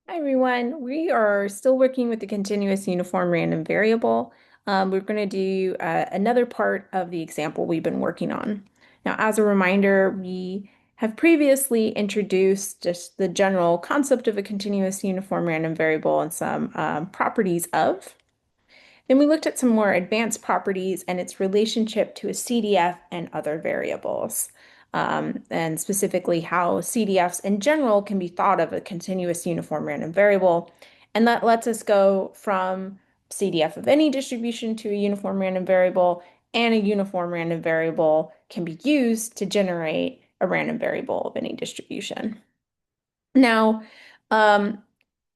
Hi everyone, we are still working with the continuous uniform random variable. We're going to do another part of the example we've been working on. Now, as a reminder, we have previously introduced just the general concept of a continuous uniform random variable and some properties of. Then we looked at some more advanced properties and its relationship to a CDF and other variables, and specifically how CDFs in general can be thought of a continuous uniform random variable. And that lets us go from CDF of any distribution to a uniform random variable, and a uniform random variable can be used to generate a random variable of any distribution. Now, um,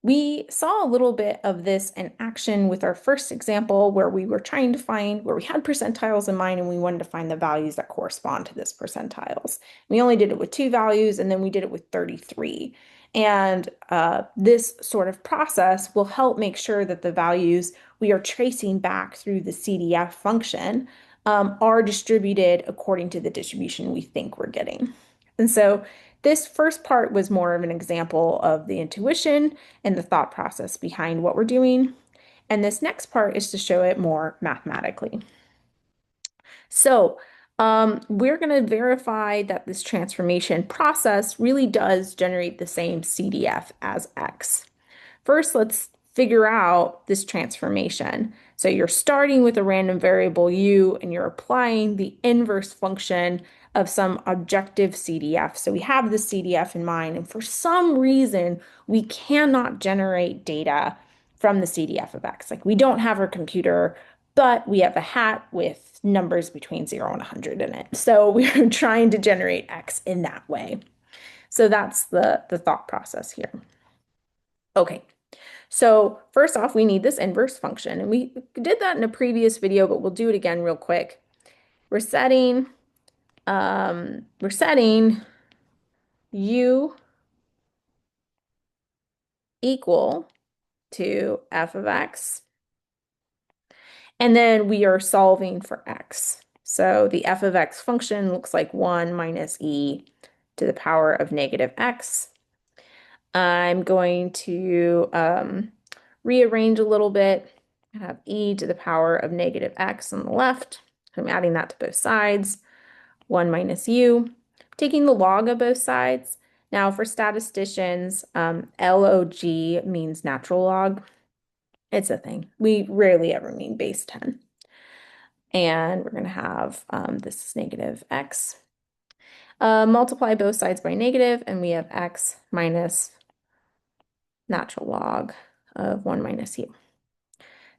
we saw a little bit of this in action with our first example where we were trying to find where we had percentiles in mind and we wanted to find the values that correspond to this percentiles. We only did it with two values and then we did it with 33. And this sort of process will help make sure that the values we are tracing back through the CDF function are distributed according to the distribution we think we're getting. And so this first part was more of an example of the intuition and the thought process behind what we're doing. And this next part is to show it more mathematically. So we're going to verify that this transformation process really does generate the same CDF as X. First, let's figure out this transformation. So you're starting with a random variable u and you're applying the inverse function of some objective CDF. So we have the CDF in mind, and for some reason, we cannot generate data from the CDF of X. Like we don't have our computer, but we have a hat with numbers between 0 and 100 in it. So we're trying to generate X in that way. So that's the thought process here. Okay. So first off, we need this inverse function. And we did that in a previous video, but we'll do it again real quick. We're setting u equal to f of x. And then we are solving for x. So the f of x function looks like 1 minus e to the power of negative x. I'm going to rearrange a little bit. I have e to the power of negative x on the left. I'm adding that to both sides. 1 minus u. Taking the log of both sides. Now for statisticians, log means natural log. It's a thing. We rarely ever mean base 10. And we're going to have this is negative x. Multiply both sides by negative, and we have x minus natural log of 1 minus u.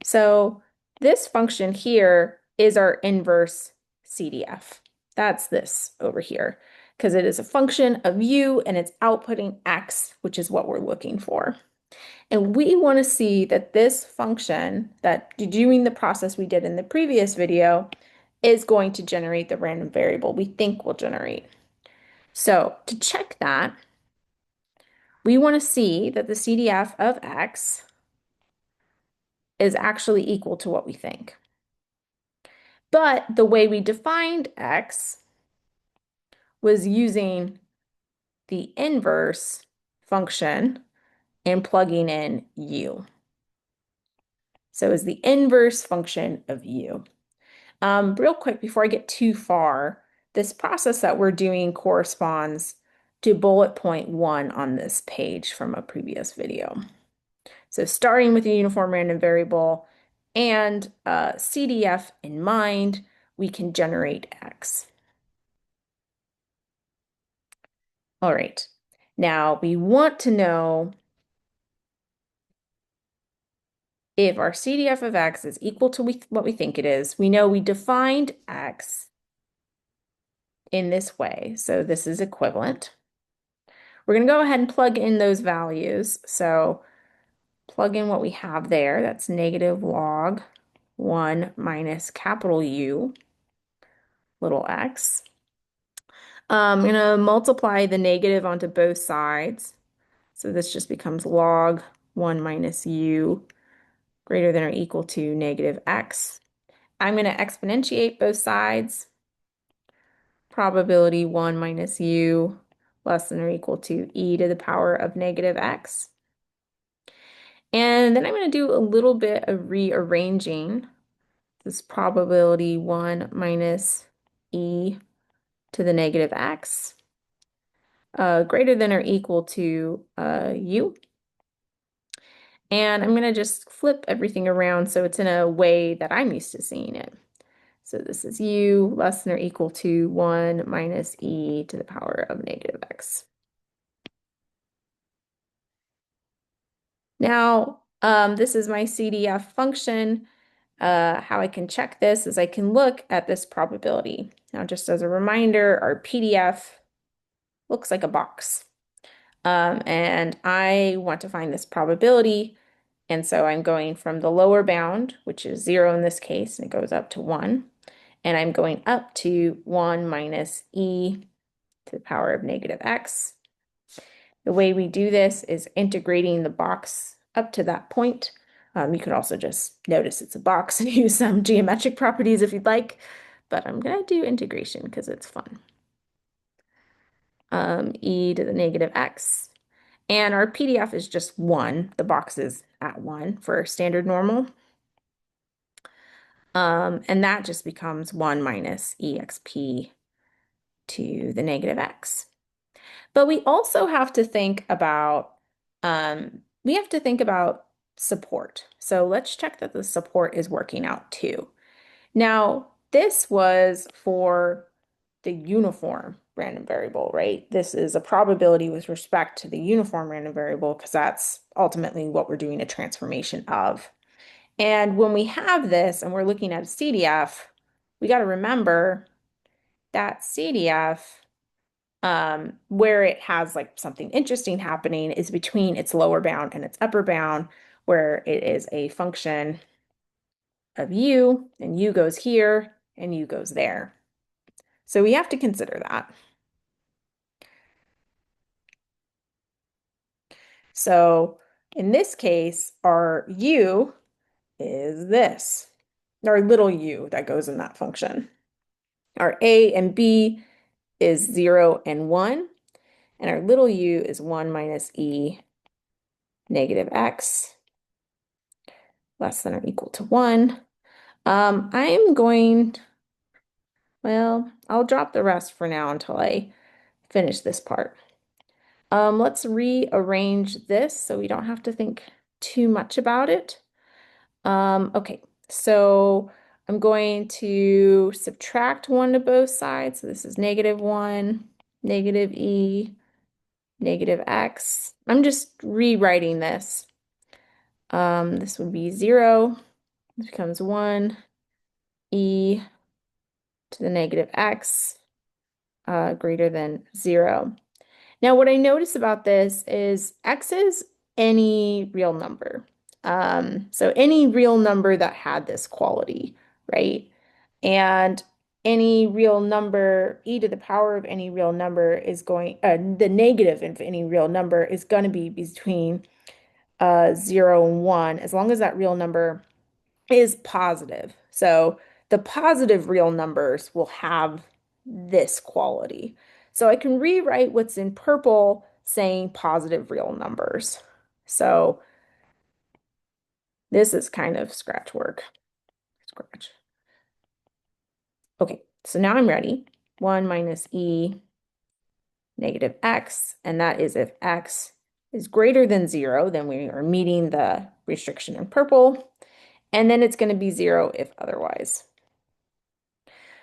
So this function here is our inverse CDF. That's this over here, because it is a function of u and it's outputting x, which is what we're looking for. And we want to see that this function, that doing the process we did in the previous video, is going to generate the random variable we think will generate. So to check that, we want to see that the CDF of x is actually equal to what we think. But the way we defined x was using the inverse function and plugging in u. So it's the inverse function of u. Real quick, before I get too far, this process that we're doing corresponds to bullet point 1 on this page from a previous video. So starting with a uniform random variable and CDF in mind, we can generate x. All right. Now we want to know if our CDF of x is equal to what we think it is. We know we defined x in this way, so this is equivalent. We're going to go ahead and plug in those values. So plug in what we have there. That's negative log 1 minus capital U, little x. I'm going to multiply the negative onto both sides. So this just becomes log 1 minus u greater than or equal to negative x. I'm going to exponentiate both sides. Probability 1 minus u less than or equal to e to the power of negative x. And then I'm going to do a little bit of rearranging this probability 1 minus e to the negative x greater than or equal to u. And I'm going to just flip everything around so it's in a way that I'm used to seeing it. So this is u less than or equal to 1 minus e to the power of negative x. Now, this is my CDF function. How I can check this is I can look at this probability. Now, just as a reminder, our PDF looks like a box. And I want to find this probability. And so I'm going from the lower bound, which is 0 in this case, and it goes up to 1. And I'm going up to 1 minus e to the power of negative x. The way we do this is integrating the box up to that point. You could also just notice it's a box and use some geometric properties if you'd like, but I'm going to do integration because it's fun. E to the negative x. And our PDF is just 1. The box is at 1 for standard normal. And that just becomes 1 minus exp to the negative x. But we also have to think about support. So let's check that the support is working out too. Now, this was for the uniform random variable, right? This is a probability with respect to the uniform random variable because that's ultimately what we're doing a transformation of. And when we have this and we're looking at a CDF, we got to remember that CDF where it has like something interesting happening is between its lower bound and its upper bound, where it is a function of u, and u goes here, and u goes there. So we have to consider that. So in this case, our u is this, our little u that goes in that function. Our a and b is 0 and 1, and our little u is 1 minus e negative x less than or equal to 1. I'm going, well, I'll drop the rest for now until I finish this part. Let's rearrange this so we don't have to think too much about it. Okay, so I'm going to subtract 1 to both sides. So this is negative 1, negative e, negative x. I'm just rewriting this. This would be 0. This becomes 1, e to the negative x greater than 0. Now, what I notice about this is x is any real number. So any real number that had this quality, right? And any real number, e to the power of any real number is going, the negative of any real number is going to be between 0 and 1, as long as that real number is positive. So the positive real numbers will have this quality. So I can rewrite what's in purple saying positive real numbers. So this is kind of scratch work. Scratch. Okay, so now I'm ready. 1 minus e negative x, and that is if x is greater than 0, then we are meeting the restriction in purple, and then it's going to be 0 if otherwise.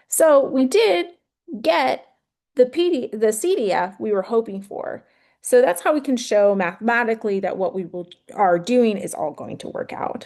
So we did get the CDF we were hoping for. So that's how we can show mathematically that what we are doing is all going to work out.